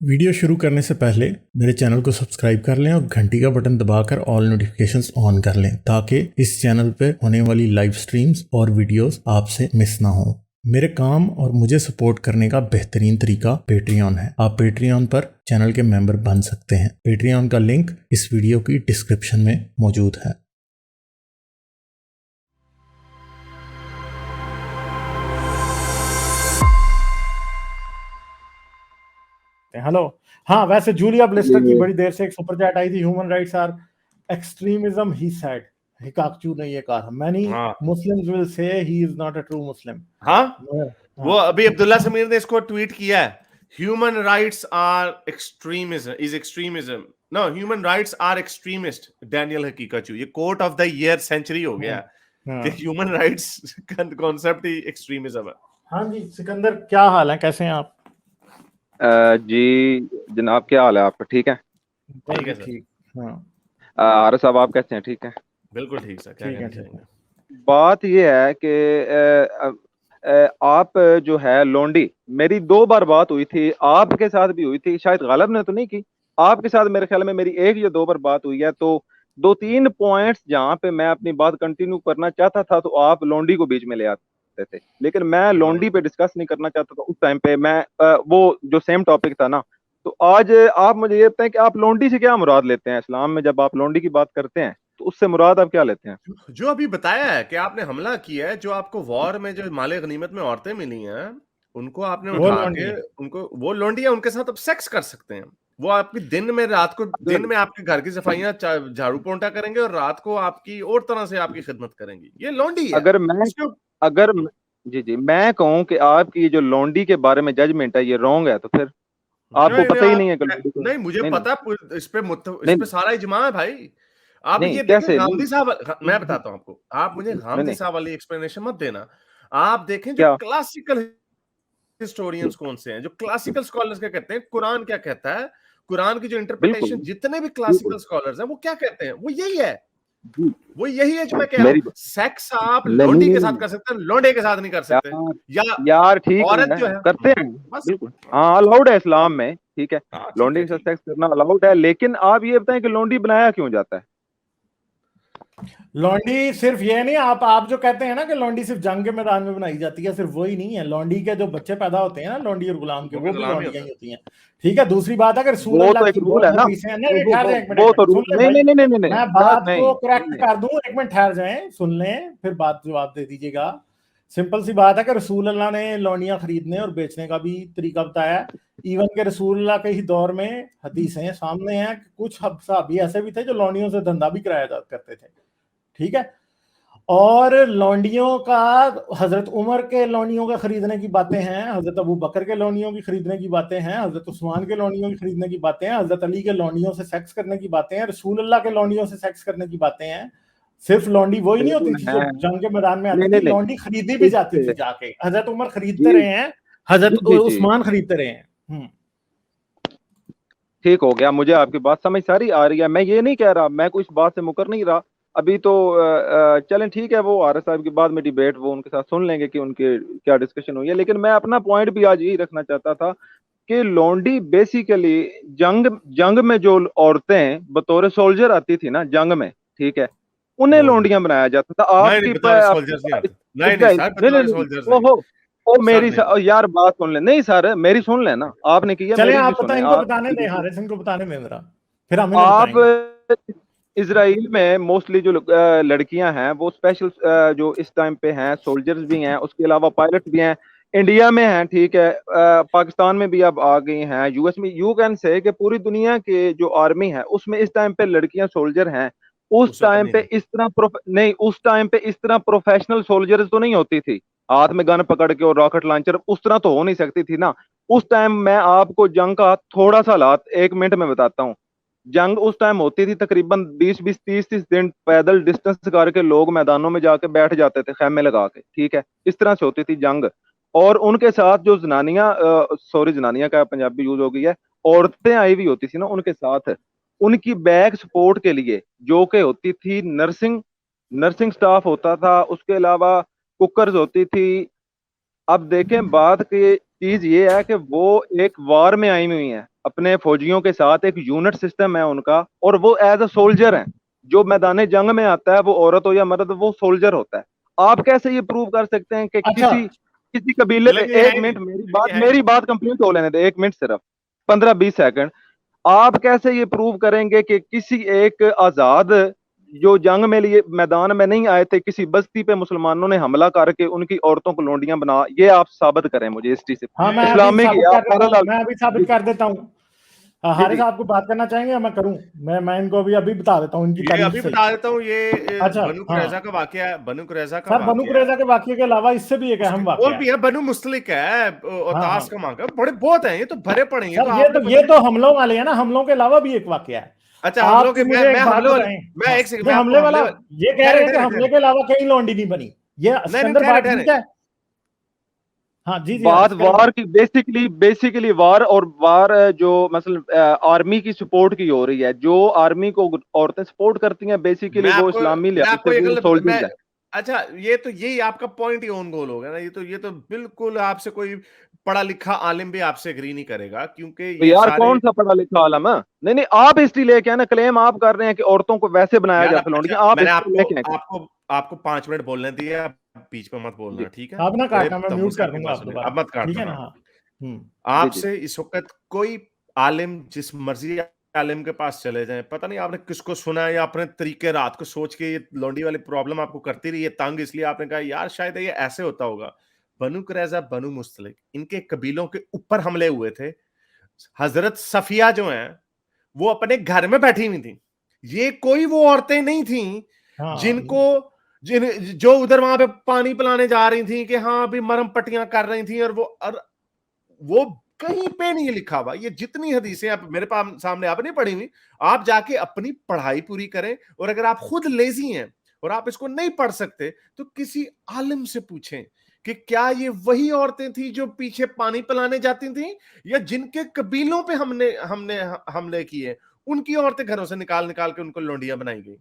Video शुरू करने से पहले मेरे चैनल को सब्सक्राइब कर लें और घंटी का बटन दबाकर ऑल नोटिफिकेशंस ऑन कर लें ताकि इस चैनल पर होने वाली लाइव स्ट्रीम्स और वीडियोस आपसे मिस ना हो। मेरे काम और मुझे सपोर्ट करने का बेहतरीन तरीका पेट्रियन है। आप पेट्रियन पर चैनल के मेंबर बन सकते हैं। पेट्रियन का लिंक इस वीडियो की डिस्क्रिप्शन में मौजूद है। हेलो। हाँ, वैसे जूलिया ब्लिस्टर की बड़ी देर से एक सुपर चैट आई थी, human rights are extremism he said. Haqiqatjou ने ये कहा, many Muslims will say he is not a true Muslim. वो अभी अब्दुल्ला समीर ने इसको ट्वीट किया है, human rights are extremism no human rights are extremist Daniel Haqiqatjou. ये quote of the year century हो गया कि ह्यूमन राइट्स कॉन्सेप्ट ही एक्सट्रीमिज्म है। हाँ जी, सिकंदर क्या हाल है, कैसे हैं आप? जी जनाब, क्या हाल है आपका? ठीक है, ठीक है ठीक। हाँ आर साहब, आप कैसे हैं? ठीक है, बिल्कुल ठीक सर। क्या कहना चाहेंगे? बात ये है कि आप जो है लोंडी, मेरी 2 बार बात हुई थी, आपके साथ भी हुई थी, शायद गालिब ने तो नहीं की, आपके साथ मेरे ख्याल में मेरी 1 या 2 बार बात हुई है। तो 2-3 पॉइंट्स जहां पे मैं अपनी बात कंटिन्यू करना चाहता था तो आप लोंडी को बीच में ले आते थे, लेकिन मैं लोंडी पे डिस्कस नहीं करना चाहता था उस टाइम पे। मैं वो जो सेम टॉपिक था ना, तो आज आप मुझे ये बताएं कि आप लोंडी से क्या मुराद लेते हैं इस्लाम में? जब आप लोंडी की बात करते हैं तो उससे मुराद आप क्या लेते हैं? जो अभी बताया है कि आपने हमला किया है, जो आपको वॉर में जो माले गनीमत में औरतें मिली हैं, उनको आपने उठा के उनको वो लोंडियां उनके साथ अब सेक्स कर सकते हैं। वो आपकी दिन में रात को दिन में आपके घर की सफाइयां झाड़ू पोंटा करेंगे और रात को आपकी और तरह से आपकी खिदमत करेंगी। ये लोंडी है। अगर जी मैं कहूं कि आपकी जो लोंडी के बारे में जजमेंट है ये रॉन्ग है, तो फिर आपको पता ही नहीं है कि नहीं, मुझे पता इस पे सारा इजमा है भाई। आप ये कैसे? गांधी साहब, मैं बताता हूं आपको, आप मुझे गांधी साहब वाली एक्सप्लेनेशन मत देना। आप देखें जो क्लासिकल हिस्टोरियंस कौन से हैं, जो क्लासिकल स्कॉलर्स क्या कहते हैं, कुरान क्या कहता है, कुरान की जो इंटरप्रिटेशन, जितने भी क्लासिकल स्कॉलर्स हैं वो क्या कहते हैं, वो यही है जो मैं कह रहा हूं। सेक्स आप लोंडी के साथ कर सकते हैं, लोंडे के साथ नहीं कर सकते। यार ठीक औरत जो है करते हैं, बिल्कुल हाँ, अलाउड है इस्लाम में, ठीक है, लोंडी के साथ सेक्स करना अलाउड है, लेकिन आप ये बताएं कि लोंडी बनाया क्यों जाता है? लौंडी सिर्फ ये नहीं, आप जो कहते हैं ना कि लौंडी सिर्फ जंग के मैदान में बनाई जाती है, सिर्फ वही नहीं है। लौंडी के जो बच्चे पैदा होते हैं ना, लौंडी और गुलाम के, वो भी लौंडियां ही होती हैं। ठीक है, दूसरी बात अगर वो तो एक रूल है ना, मैं बात को करेक्ट कर दूं, 1 मिनट ठहर जाएं, सुन लें, फिर बात जवाब दे दीजिएगा। सिंपल सी बात है कि रसूल अल्लाह ने लौंडियां खरीदने और बेचने का भी तरीका बताया। इवन के रसूल अल्लाह के ही दौर में हदीसें सामने हैं कि कुछ सहाबी ऐसे भी थे जो लौंडियों से धंधा भी कराया करते थे। ठीक है, और लौंडियों का, हजरत उमर के लौंडियों का खरीदने की बातें हैं, हजरत अबू बकर के लौंडियों की खरीदने की बातें हैं, हजरत उस्मान के लौंडियों की खरीदने की बातें हैं, हजरत अली के लौंडियों से सेक्स करने की बातें हैं, रसूल अल्लाह के लौंडियों से सेक्स करने की बातें हैं। सिर्फ लौंडी वही नहीं होती थी जो जंग के मैदान में आती थी, लौंडी खरीदी भी जाती थी जाके। हजरत उमर खरीदते रहे हैं, हजरत उस्मान खरीदते रहे हैं। ठीक हो गया, मुझे आपकी बात समझ सारी आ रही है। मैं ये नहीं कह रहा, मैं कोई इस बात से मुकर नहीं रहा अभी तो। चलें ठीक है, वो आरएस साहब की बाद में डिबेट वो उनके साथ सुन लेंगे कि उनके क्या डिस्कशन हुई है, लेकिन मैं अपना पॉइंट भी आज यही रखना चाहता था कि लौंडी बेसिकली जंग में जो औरतें बतौर सोल्जर आती थी ना जंग में, ठीक है, उन्हें लौंडियां बनाया जाता था। आपकी ओ मेरी यार बात सुन ले, नहीं सर मेरी सुन लेना, आपने किया, चलिए आप बताने दें, हारिस इनको बताने में जरा, फिर हम आप इजराइल में मोस्टली जो लड़कियां हैं वो स्पेशल जो इस टाइम पे हैं, सोल्जर्स भी हैं, उसके अलावा पायलट भी हैं, इंडिया में हैं, ठीक है, पाकिस्तान में भी अब आ गई हैं, यूएस में। यू कैन से कि पूरी दुनिया के जो आर्मी है उसमें इस टाइम पे लड़कियां सोल्जर हैं। उस टाइम पे इस तरह उस टाइम पे इस तरह प्रोफेशनल सोल्जर्स तो नहीं होती थी, हाथ में गन पकड़ के और रॉकेट लॉन्चर, उस तरह तो हो नहीं सकती थी ना उस टाइम। मैं आपको जंग का थोड़ा सा हालात 1 मिनट में बताता हूँ। जंग उस टाइम होती थी तकरीबन 20-20, 30-30 दिन पैदल डिस्टेंस करके लोग मैदानों में जाके बैठ जाते थे खेमे लगा के, ठीक है, इस तरह से होती थी जंग। और उनके साथ जो जनानियां का पंजाबी यूज हो गई है, औरतें आई हुई होती थी ना उनके साथ, उनकी बैक सपोर्ट के लिए जो कि होती थी नर्सिंग स्टाफ होता था, उसके अलावा कुकर्स होती थी। अब देखें बात कि चीज ये है कि वो एक वार में आई हुई है अपने फौजियों के साथ, एक यूनिट सिस्टम है उनका, और वो एज अ सोल्जर है। जो मैदान जंग में आता है वो औरत हो या मर्द, वो सोल्जर होता है। आप कैसे ये प्रूव कर सकते हैं कि अच्छा, किसी कबीले पे, लेकिन ये एक है मिनट नहीं, मेरी बात कंप्लीट हो लेने दे, एक मिनट सिर्फ 15-20 सेकंड। आप कैसे ये प्रूव करेंगे कि किसी एक आजाद जो जंग में लिए मैदान में नहीं आए थे, किसी बस्ती पे मुसलमानों ने हमला करके उनकी औरतों को लोंडियां बना, ये आप साबित करें मुझे हिस्ट्री से, हाँ मैं अभी इस्लामिक साबित या कर देता हूँ, पैरेलल। मैं अभी साबित जी कर देता हूँ। जी हारिस जी। आपको बात करना चाहेंगे या मैं करूं? मैं इनको अभी बता देता हूँ इनकी ये तारीफ अभी से। बता देता हूँ, ये अच्छा, बनु हाँ कुरैजा का वाकया है, बनु कुरैजा का सर, बनु वाकया है। कुरैजा के वाकये के अलावा इससे भी एक उसके अहम और वाकया भी है। है, बनु मुस्तलिक है, हाँ औतास हाँ का मांगा, बड़े बहुत हैं, ये तो भरे पड़े हैं, ये तो सर, आपने पता ये नहीं। तो हमलों वाले हैं ना, हमलों के अलावा भी एक वाकया है। अच्छा, हम आप लोग मुझे मैं एक बात हमले वाले, बताएं। मैं हाँ, एक सेकंड, ये मैं आपको हमले वाला, हमले ये कह रहे ठहरे हैं कि ठहरे हमले ठहरे के अलावा कहीं लौंडी नहीं बनी। ये नहीं नहीं, सिकंदर ठहरे बात ठहरे ठीक है? हाँ जी जी बात हारिस करें। वार की, बेसिकली वार, और वार जो मतलब आर्मी की सपोर्ट की हो रही है, जो आर्मी को औरतें सपोर्ट करती हैं बेसिकली वो इस्लामी मैं लिहाज आपको से ये वो गलत मैं सोल्जर्स हैं। अच्छा, ये तो यही आपका पॉइंट ही ऑन गोल हो गया ना, ये तो बिल्कुल आपसे कोई पढ़ा लिखा आलिम भी आपसे एग्री नहीं करेगा, क्योंकि तो ये यार सारे कौन सा पढ़ा लिखा आलम है? नहीं नहीं, आप हिस्ट्री लेके आए ना, क्लेम आप कर रहे हैं कि औरतों को वैसे बनाया यार जाता है अच्छा, लौंडियां, आप मैंने हिस्ट्री आपको लेके आए। आपको आपको 5 मिनट बोलने दिए, आप बीच में मत बोलना, जी ठीक है? आप ना बड़े काटना, मैं म्यूट तहम्मुस कर करके दूंगा बात आप सुनिए, दोबारा। अब मत ठीक है काटना ना? आप। हाँ। जी जी। आपसे इस वक्त कोई आलिम जिस मर्जी आलिम के पास चले जाएं, पता नहीं आपने किसको सुना है या अपने तरीके रात को सोच के ये लौंडी वाली प्रॉब्लम आपको करती रही है तंग, इसलिए आपने कहा यार शायद ये ऐसे होता होगा। बनु कुरैजा, बनु मुस्तलिक, इनके कबीलों के ऊपर हमले हुए थे। हजरत सफिया जो हैं वो अपने घर में बैठी हुई थी, ये कोई वो औरतें नहीं थी हाँ जिनको जो उधर वहां पे पानी पिलाने जा रही थी कि हाँ अभी मरहम पट्टियां कर रही थी, और वो कहीं पे नहीं लिखा हुआ। ये जितनी हदीसें आप मेरे पास सामने आप नहीं पढ़ी हुई, आप जाके अपनी पढ़ाई पूरी करें, और अगर आप खुद लेजी हैं और आप इसको नहीं पढ़ सकते तो किसी आलिम से पूछें कि क्या ये वही औरतें थी जो पीछे पानी पिलाने जाती थी, या जिनके कबीलों पे हमने हमने हमले किए उनकी औरतें घरों से निकाल निकाल के उनको लोंडियां बनाई गई।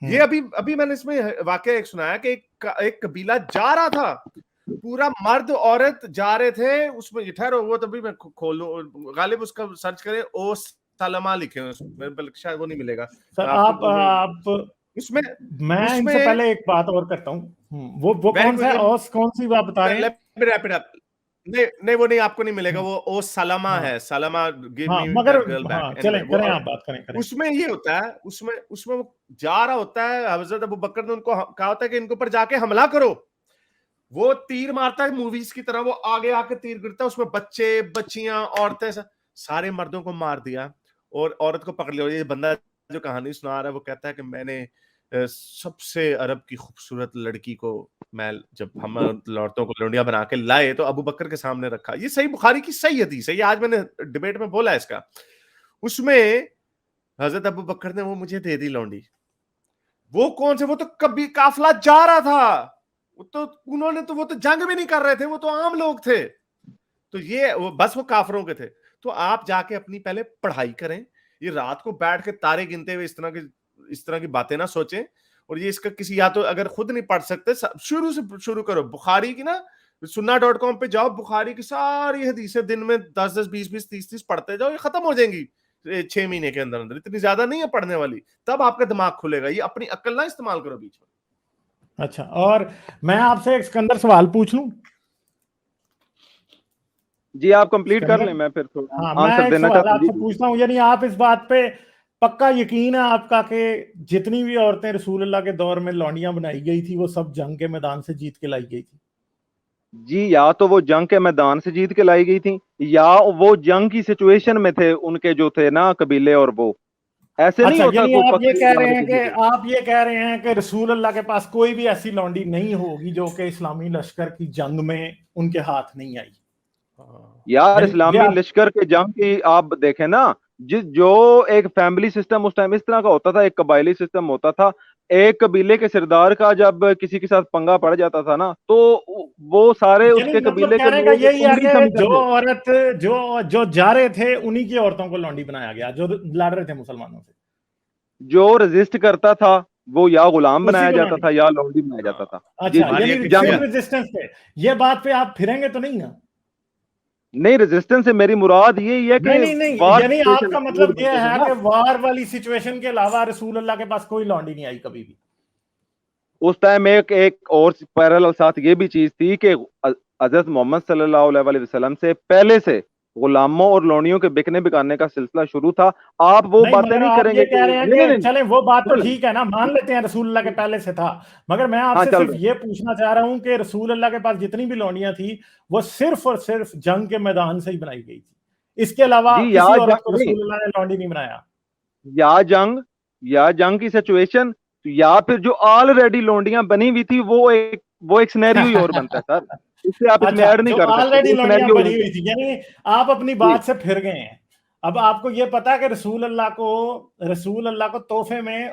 ये अभी अभी मैंने इसमें वाकया एक सुनाया कि एक कबीला जा रहा था, पूरा मर्द औरत जा रहे थे, उसमें ठहरो वो तभी मैं खोलूं, गालिब उसका सर्च करें, ओ सलमा लिखे उसमें, शायद वो नहीं मिलेगा सर। आपको आप उसमें मैं इनसे उसमें पहले एक बात और करता हूँ। वो वेरी कौन सा गुड, है, ये और कौन सी बात बता रहे हैं? Let me wrap it up. नहीं नहीं, वो नहीं, आपको नहीं मिलेगा, वो ओ सलमा हाँ है, सलमा गिव हाँ, मी मगर दैट गर्ल बैक, हाँ, एनीवे चलें वो करें, आप बात करें। उसमें ये होता है, उसमें उसमें वो जा रहा होता है, हजरत अबू बकर ने उनको कहा होता है कि इनके ऊपर जाके हमला करो। वो तीर मारता है मूवीज की तरह, वो आगे आके तीर गिरता है, उसमें बच्चे बच्चियां औरतें सारे मर्दों को मार दिया और औरत को पकड़ लिया। ये बंदा जो कहानी सुना रहा है वो कहता है कि मैंने सबसे अरब की खूबसूरत लड़की को मैं जब हम औरतों को लोंडिया बना के लाए तो अबू बकर के सामने रखा। ये सही बुखारी की सही हदीस है, ये आज मैंने डिबेट में बोला है इसका। उसमें हजरत अबू बकर ने वो मुझे दे दी लौंडी। वो कौन से, वो तो कभी काफिला जा रहा था, वो तो उन्होंने तो वो तो जंग भी नहीं कर रहे थे, वो तो आम लोग थे, तो ये बस वो काफरों के थे। तो आप जाके अपनी पहले पढ़ाई करें, ये रात को बैठ के तारे गिनते हुए इस तरह की बातें ना सोचें। और ये इसका किसी, या तो अगर खुद नहीं पढ़ सकते शुरू से शुरू करो, बुखारी की ना सुन्ना.com पे जाओ, बुखारी की सारी हदीसें दिन में 10-10, 20-20, 30-30 पढ़ते जाओ, ये खत्म हो जाएंगी 6 महीने के अंदर अंदर, इतनी ज्यादा नहीं है पढ़ने वाली, तब आपका दिमाग खुलेगा। ये अपनी अक्ल ना इस्तेमाल करो बीच में। अच्छा, और मैं आपसे एक सिकंदर सवाल पूछ लूं? जी आप कंप्लीट कर लें, मैं फिर हाँ, थोड़ा मैं आंसर एक देना सवाल चाहता हूँ। आपसे पूछता हूँ, यानी आप इस बात पे पक्का यकीन है आपका कि जितनी भी औरतें रसूलुल्लाह के दौर में लौंडियां बनाई गई थी वो सब जंग के मैदान से जीत के लाई गई थी? जी, या तो वो जंग के मैदान से जीत के लाई गई थी, या वो जंग की सिचुएशन में थे, उनके जो थे ना कबीले, और वो ऐसे नहीं अच्छा, होता यानी कोई आप ये कह रहे हैं कि पक्का। आप ये कह रहे हैं कि रसूलुल्लाह के पास कोई भी ऐसी लौंडी नहीं होगी जो कि इस्लामी लश्कर की जंग में उनके हाथ नहीं आई? यार यानी ये इस्लामी आप, लश्कर के जंग की आप देखें ना, जो एक फैमिली सिस्टम उस टाइम इस तरह का होता था, एक कबायली सिस्टम होता था। एक कबीले के सरदार का जब किसी के साथ पंगा पड़ जाता था ना, तो वो सारे यानी उसके मतलब कबीले के कहने का लोग यही है उंगली कि जो समझते थे। औरत जो जो जा रहे थे उन्हीं की औरतों को लौंडी बनाया गया, जो लड़ रहे थे मुसलमानों से, जो रेजिस्ट करता था वो या गुलाम उसी बनाया को जाता लौंडी। था या लौंडी बनाया जाता था। जी अच्छा, जी। हमारी यानी एक जंग सिर्फ रेजिस्टेंस पे, ये बात पे आप फिरेंगे तो नहीं ना? नहीं, रेजिस्टेंस से मेरी मुराद ये ही है कि नहीं नहीं, वार यानी सिचुएशन आपका मतलब ये है कि वार वाली सिचुएशन के अलावा रसूल अल्लाह के पास कोई लौंडी नहीं आई कभी भी। उस टाइम एक और पैरेलल साथ ये भी चीज थी कि हजरत मोहम्मद सल्लल्लाहु अलैहि वसल्लम से पहले से गुलामों और लोनियों के बिकने बिकाने का सिलसिला शुरू था। आप वो बातें नहीं करेंगे। कह रहे हैं कि चलें वो बात तो ठीक है ना, मान लेते हैं रसूल अल्लाह के पहले से था, मगर मैं आपसे सिर्फ ये पूछना चाह रहा हूं कि रसूल अल्लाह के पास जितनी भी लोनियां थी वो सिर्फ और सिर्फ जंग के मैदान से ही बनाई गई थी, इसके अलावा किसी औरत को रसूल अल्लाह ने लौंडी नहीं बनाया। या जंग की सिचुएशन, या फिर जो ऑलरेडी लोंडियां बनी हुई थी वो एक सिनेरियो ही और बनता है सर, इससे आप इसमें ऐड नहीं कर सकते। ऑलरेडी लोंडियां बनी हुई थी, यानी आप अपनी बात से फिर गए हैं। अब आपको ये पता है कि रसूल अल्लाह को तोहफे में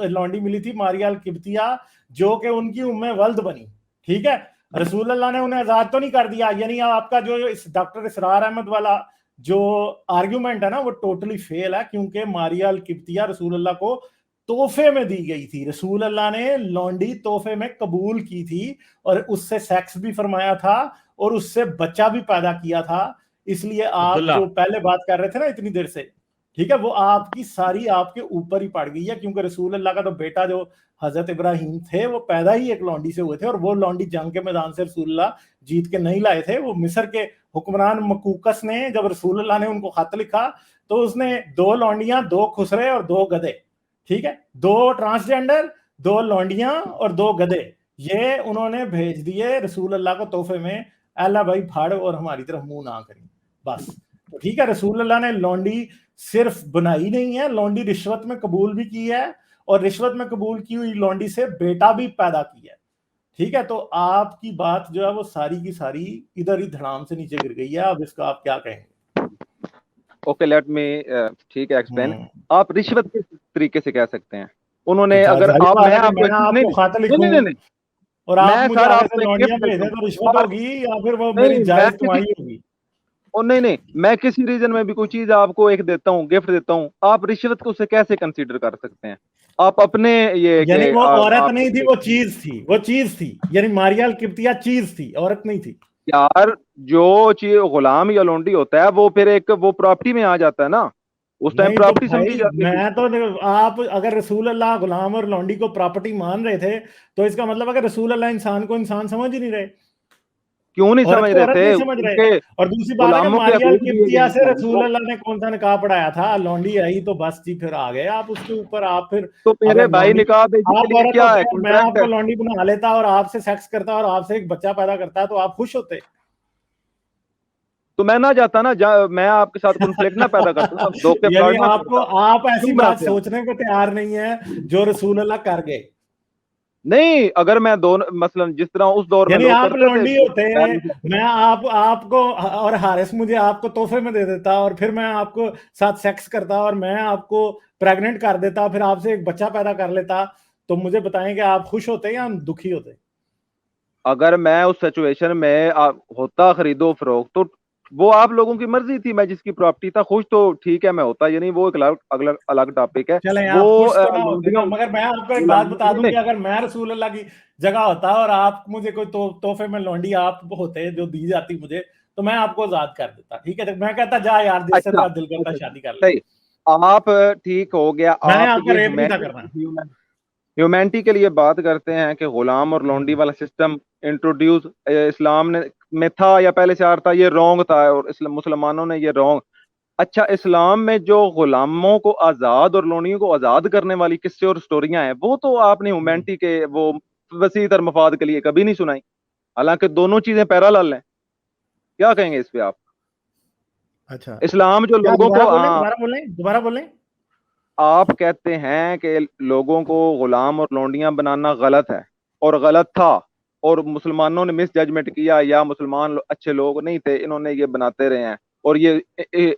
लौंडी मिली थी मारिया अल किब्तिया, जो कि उनकी उम्मे वल्द बनी, ठीक है। रसूल अल्लाह ने उन्हें आजाद तो नहीं कर दिया, यानी आपका जो डॉक्टर इसरार अहमद वाला जो आर्ग्यूमेंट है ना वो टोटली फेल है, क्योंकि मारिया अल किब्तिया रसूल अल्लाह को तोहफे में दी गई थी। रसूल अल्लाह ने लौंडी तोहफे में कबूल की थी और उससे सेक्स भी फरमाया था और उससे बच्चा भी पैदा किया था। इसलिए आप जो पहले बात कर रहे थे ना इतनी देर से, ठीक है, वो आपकी सारी आपके ऊपर ही पड़ गई है, क्योंकि रसूल अल्लाह का तो बेटा जो हजरत इब्राहिम थे वो पैदा ही एक लौंडी से हुए थे, और वो लौंडी जंग के मैदान से रसूल अल्लाह जीत के नहीं लाए थे। वो मिस्र के हुक्मरान मकूकस ने जब रसूल अल्लाह ने उनको खत लिखा तो उसने 2 लौंडियां, 2 खुसरे और 2 गधे, ठीक है, 2 ट्रांसजेंडर, 2 लौंडियां और 2 गधे, ये उन्होंने भेज दिए रसूल अल्लाह को तोहफे में। अल्लाह भाई फाड़ और हमारी तरफ मुंह ना करें बस, तो ठीक है। रसूल अल्लाह ने लौंडी सिर्फ बनाई नहीं है, लौंडी रिश्वत में कबूल भी की है, और रिश्वत में कबूल की हुई लौंडी से बेटा भी पैदा किया है, ठीक है। तो आपकी बात जो है वो सारी की सारी इधर ही धड़ाम से नीचे गिर गई है। अब इसका आप क्या कहेंगे? ओके, लेट मी ठीक है एक्सप्लेन। आप रिश्वत किस तरीके से कह सकते हैं? उन्होंने अगर आप मैं आपको खत लिखूं और आप मुझे आगे से लौंडियां भेजें तो रिश्वत होगी या फिर वो मेरी जायज कमाई होगी? और नहीं, मैं किसी रीजन में भी कोई चीज आपको एक देता हूँ, गिफ्ट देता हूँ, आप रिश्वत को उसे कैसे कंसीडर कर सकते हैं? आप अपने ये यानी वो औरत नहीं थी, वो चीज थी, यानी मारिया अल किब्तिया चीज थी, औरत नहीं थी यार। जो चीज गुलाम या लौंडी होता है वो फिर एक वो प्रॉपर्टी में आ जाता है ना, उस टाइम प्रॉपर्टी समझी जाती है। मैं तो आप अगर रसूल अल्लाह गुलाम और लौंडी को प्रॉपर्टी मान रहे थे तो इसका मतलब अगर रसूल अल्लाह इंसान को इंसान समझ ही नहीं रहे। क्यों नहीं समझ रहे थे? समझ रहे। और दूसरी बात है मारिया अल किब्तिया से रसूल अल्लाह ने कौन सा निकाह पढ़ाया था? लौंडी आई तो बस जी फिर आ गए आप उसके ऊपर। आप फिर तो मेरे भाई निकाह क्या है? मैं आपको लौंडी बना लेता और आपसे सेक्स करता और आपसे एक बच्चा पैदा करता तो आप खुश होते? तो मैं ना जाता ना, मैं आपके साथ कॉन्फ्लिक्ट ना पैदा करता। यानी आप ऐसी बात सोचने को तैयार नहीं है जो रसूल अल्लाह कर गए। नहीं, अगर मैं दोनों मसलन जिस तरह उस दौर में आप लौंडी होते हैं, मैं आपको और हारिस मुझे आपको तोहफे में दे देता और फिर मैं आपको साथ सेक्स करता और मैं आपको प्रेग्नेंट कर देता, फिर आपसे एक बच्चा पैदा कर लेता, तो मुझे बताएं कि आप खुश होते या दुखी होते? अगर मैं उस सिचुएशन में होता खरीदो फरोख्त तो वो आप लोगों की मर्जी थी, मैं जिसकी प्रॉपर्टी था खुश तो ठीक है मैं होता, यानी वो एक अलग टॉपिक है। वो मगर मैं आपको एक बात बता दूं कि अगर मैं रसूल अल्लाह की जगह होता और आप मुझे कोई तोहफे में लौंडी आप होते जो दी जाती मुझे, तो मैं आपको आजाद कर देता, ठीक है। मैं कहता जा यार दिल से दिल करता शादी कर ले। आप ठीक हो गया, ह्यूमैनिटी के लिए बात करते हैं कि गुलाम और लौंडी वाला सिस्टम इंट्रोड्यूस इस्लाम में था या पहले से आ रहा था, ये रॉन्ग था और मुसलमानों ने ये रॉन्ग। अच्छा, इस्लाम में जो गुलामों को आजाद और लौंडियों को आजाद करने वाली किस्से और स्टोरियां हैं वो तो आपने ह्यूमैनिटी के वो वसी तर मफाद के लिए कभी नहीं सुनाई, हालांकि दोनों चीजें पैरेलल हैं। क्या कहेंगे इस पे आप? अच्छा, इस्लाम जो लोगों को दोबारा बोलें आप कहते हैं कि लोगों को गुलाम और लौंडियां बनाना गलत है और गलत था और मुसलमानों ने मिस जजमेंट किया या मुसलमान अच्छे लोग नहीं थे, इन्होंने ये बनाते रहे हैं और ये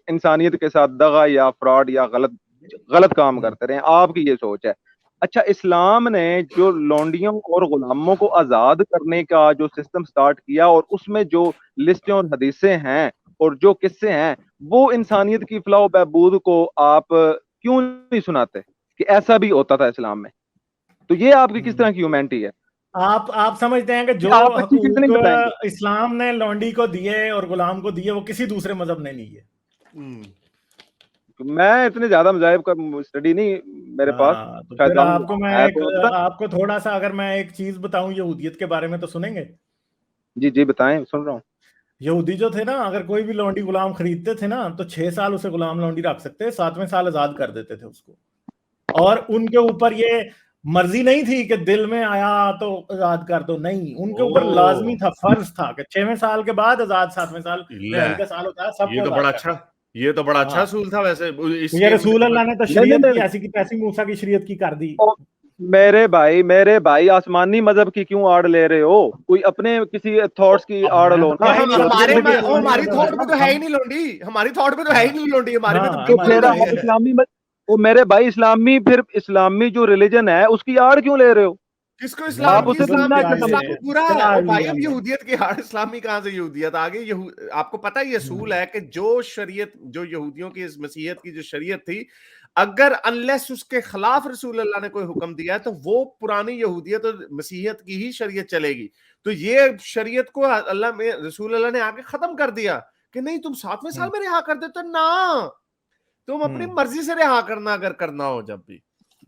इंसानियत के साथ दगा या फ्रॉड या गलत काम करते रहे हैं, आपकी ये सोच है। अच्छा, इस्लाम ने जो लौंडियों और गुलामों को आजाद करने का जो सिस्टम स्टार्ट किया और उसमें जो लिस्टें और हदीसें हैं और जो किस्से हैं वो इंसानियत की फलाह बहबूद को आप क्यों नहीं सुनाते कि ऐसा भी होता था इस्लाम में? तो ये आपकी किस तरह की ह्यूमैनिटी है? आप समझते हैं कि जो आप अच्छी चीज नहीं बताएंगे। हकूक इस्लाम ने लौंडी को दिए और गुलाम को दिए वो किसी दूसरे मजहब ने नहीं है। मैं इतने ज्यादा मज़ाहिब का स्टडी नहीं मेरे पास, तो शायद फिर कम आपको मैं है एक तो आपको थोड़ा सा अगर मैं एक चीज बताऊं यहूदियत के बारे में तो सुनेंगे? जी जी बताएं, सुन रहा हूँ। यहूदी जो थे ना, अगर कोई भी लौंडी गुलाम खरीदते थे ना तो 6 साल उसे गुलाम लौंडी रख सकते, 7वें साल आजाद कर देते थे उसको। और उनके ऊपर ये मर्जी नहीं थी कि दिल में आया तो आजाद कर दो, नहीं, उनके ऊपर लाजमी था, फर्ज था कि 6वें साल के बाद आजाद, 7वें साल रिहाई का साल होता है, सबको ये तो बड़ा अच्छा, ये तो बड़ा अच्छा असूल था वैसे। ये रसूल अल्लाह ने तो शरीयत नहीं, की ऐसी की तैसी मूसा की शरीयत की कर दी। मेरे भाई आसमानी मजहब की क्यों आड़ ले रहे हो? कोई अपने किसी थॉट्स की आड़ लो ना। हमारी थॉट में तो है ही नहीं लौंडी, हमारी थॉट में तो है ही नहीं लौंडी, हमारे में तो फिर आप इस्लामी वो मेरे भाई इस्लामी, फिर इस्लामी जो रिलीजन है उसकी आड़ क्यों ले रहे हो? किसको इस्लाम? आप उसे इस्लाम समझना पूरा है भाई। अब यहूदियत की हार, इस्लामी कहां से यहूदियत आ गई? आपको पता है ये असूल है कि जो शरीयत, जो यहूदियों की इस मसीहत की जो शरीयत थी, अगर अनलेस उसके खिलाफ रसूल अल्लाह ने कोई हुक्म दिया है तो वो पुरानी यहूदियत और मसीहत की ही शरीयत चलेगी। तो ये शरीयत को अल्लाह में रसूल अल्लाह ने आके खत्म कर दिया कि नहीं, तुम 7वें साल में रिहा कर देते ना, तुम अपनी मर्जी से रिहा करना अगर करना हो जब भी।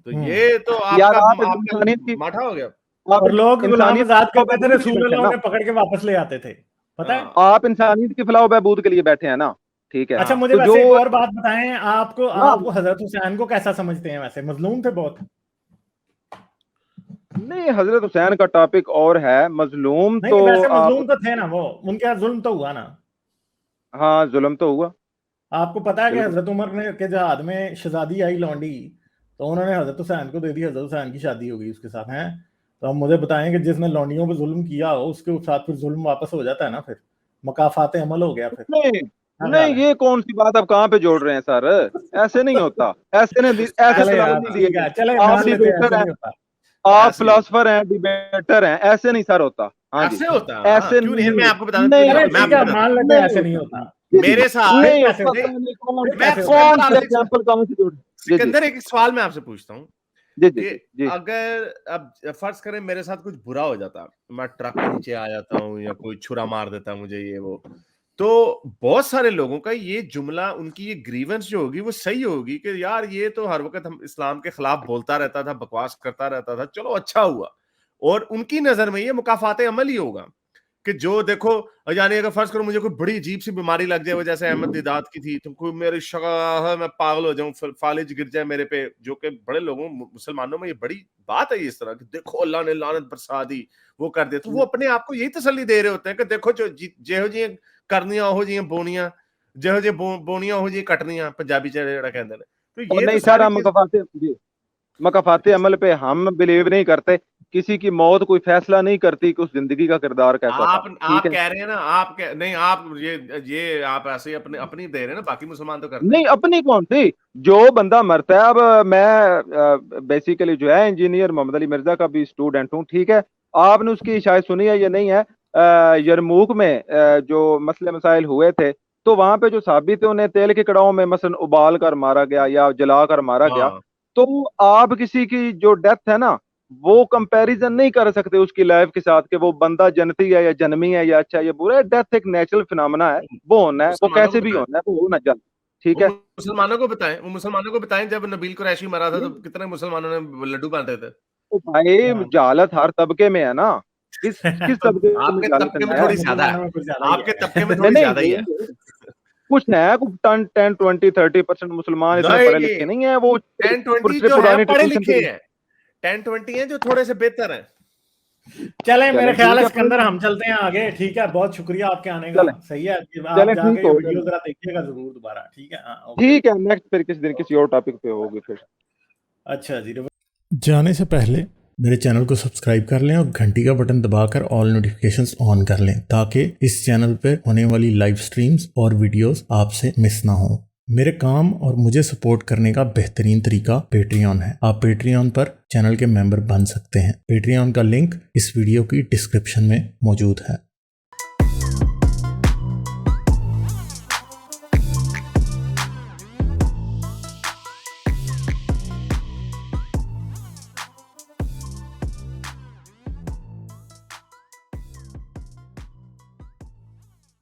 तो ये तो आपका माठा हो गया। और लोग गुलाम आजाद करते थे, रसूल अल्लाह उन्हें पकड़ के वापस ले आते थे, पता है? आप इंसानियत की फलाह बहबूद के लिए बैठे हैं ना, ठीक है। अच्छा, मुझे वैसे एक और बात बताएं, आपको हजरत हुसैन को कैसा समझते हैं? वैसे मजलूम थे बहुत? नहीं, हजरत हुसैन का टॉपिक और है, मजलूम नहीं, तो वैसे मजलूम तो थे ना वो, उनके यहाँ जुल्म तो हुआ ना? हाँ, जुल्म तो हुआ। आपको पता है कि हजरत उमर ने के जहाद में शहजादी आई लौंडी, तो उन्होंने हजरत हुसैन को दे दी, हजरत हुसैन की शादी हो गई उसके साथ, हैं? तो अब मुझे बताएं कि जिसने लौंडियों पे जुल्म किया हो उसके साथ फिर जुल्म वापस हो जाता है ना, फिर मकाफात अमल हो गया फिर। नहीं, ये कौन सी बात आप कहाँ पे जोड़ रहे हैं सर? ऐसे नहीं होता, ऐसे नहीं, ऐसे चले आप फिलोसफर हैं, डिबेटर हैं, ऐसे नहीं सर होता। हाँ जी, ऐसे होता है, ऐसे क्यों नहीं? मैं आपको बता दूं, मान लेते हैं ऐसे नहीं होता मेरे साथ। सिकंदर, एक सवाल मैं आपसे पूछता हूँ कि अगर अब फर्ज करें मेरे साथ कुछ बुरा हो जाता, मैं ट्रक के नीचे आ जाता हूँ या कोई छुरा मार देता मुझे, ये वो, तो बहुत सारे लोगों का ये जुमला, उनकी ये ग्रीवेंस जो होगी वो सही होगी कि यार ये तो हर वक्त हम इस्लाम के खिलाफ बोलता रहता था, बकवास करता रहता था, चलो अच्छा हुआ। और उनकी नजर में ये मुकाफाते अमल ही होगा कि जो देखो, यानी अगर फर्ज करो मुझे कोई बड़ी अजीब सी बीमारी लग जाए, जैसे अहमद दिदात की थी, तो कोई मेरी शगा मैं पागल हो जाऊं, फालिज गिर जाए मेरे पे, जो कि बड़े लोगों मुसलमानों में ये बड़ी बात है इस तरह की, देखो अल्लाह ने लानत बरसा दी, वो कर दिया, तो वो अपने आप को यही तसल्ली दे रहे होते हैं कि देखो जो जेहो जी करनियां हो जी बोनियां, जेहो जी बोनियां हो जी कटनियां, पंजाबी च जेड़ा कहंदे ने। तो ये नहीं सर, मकाफाते अमल पे हम बिलीव नहीं करते। किसी की मौत कोई फैसला नहीं करती कि उस जिंदगी का किरदार कैसा था। आप कह रहे हैं ना, आप नहीं, आप ये आप ऐसे ही अपनी दे रहे हैं ना, बाकी मुसलमान तो करते नहीं, अपनी कौन सी, जो बंदा मरता है। अब मैं बेसिकली जो है इंजीनियर मोहम्मद अली मिर्जा का भी स्टूडेंट हूँ, ठीक है। आपने उसकी शायद सुनी है या नहीं है, यरमूक में जो मसले मसाइल हुए थे, तो वहां पे जो साबित थे उन्हें तेल के कड़ाहों में मसलन उबाल कर मारा गया या जला कर मारा गया। तो आप किसी की जो डेथ है ना, वो कंपैरिजन नहीं कर सकते उसकी लाइफ के साथ कि वो बंदा जन्नती है या जन्मी है या अच्छा या बुरा है। डेथ एक नेचुरल फिनोमेना है, वो होना है, वो कैसे भी होना है, वो होना चाहिए, ठीक है। मुसलमानों को बताएं जब नबील कुरैशी मरा था तो कितने मुसलमानों ने लड्डू बांटे थे? तो भाई जहालत हर तबके में है ना, किस तबके आपके तबके में थोड़ी ज्यादा है, आपके तबके में थोड़ी ज्यादा ही है। कुछ नहीं है, कुछ 10, 20, 30% मुसलमान इतने पढ़े लिखे नहीं है। वो 10-20 जो है पढ़े लिखे हैं, 10-20 हैं जो थोड़े से बेहतर हैं। चले मेरे ख्याल है सिकंदर हम चलते हैं आगे, ठीक है। बहुत शुक्रिया आपके आने का, सही है। आप जाके वीडियो जरा देखिएगा जरूर दोबारा, ठीक है? ठीक है, नेक्स्ट फिर किसी दिन किसी और टॉपिक पे होगी फिर। अच्छा जी, जाने से पहले मेरे चैनल को सब्सक्राइब कर लें और घंटी का बटन दबाकर ऑल नोटिफिकेशंस ऑन कर लें, ताकि इस चैनल पे होने वाली लाइव स्ट्रीम्स और वीडियोस आपसे मिस ना हो। मेरे काम और मुझे सपोर्ट करने का बेहतरीन तरीका पेट्रियन है। आप पेट्रियन पर चैनल के मेंबर बन सकते हैं। पेट्रियन का लिंक इस वीडियो की डिस्क्रिप्शन में मौजूद है।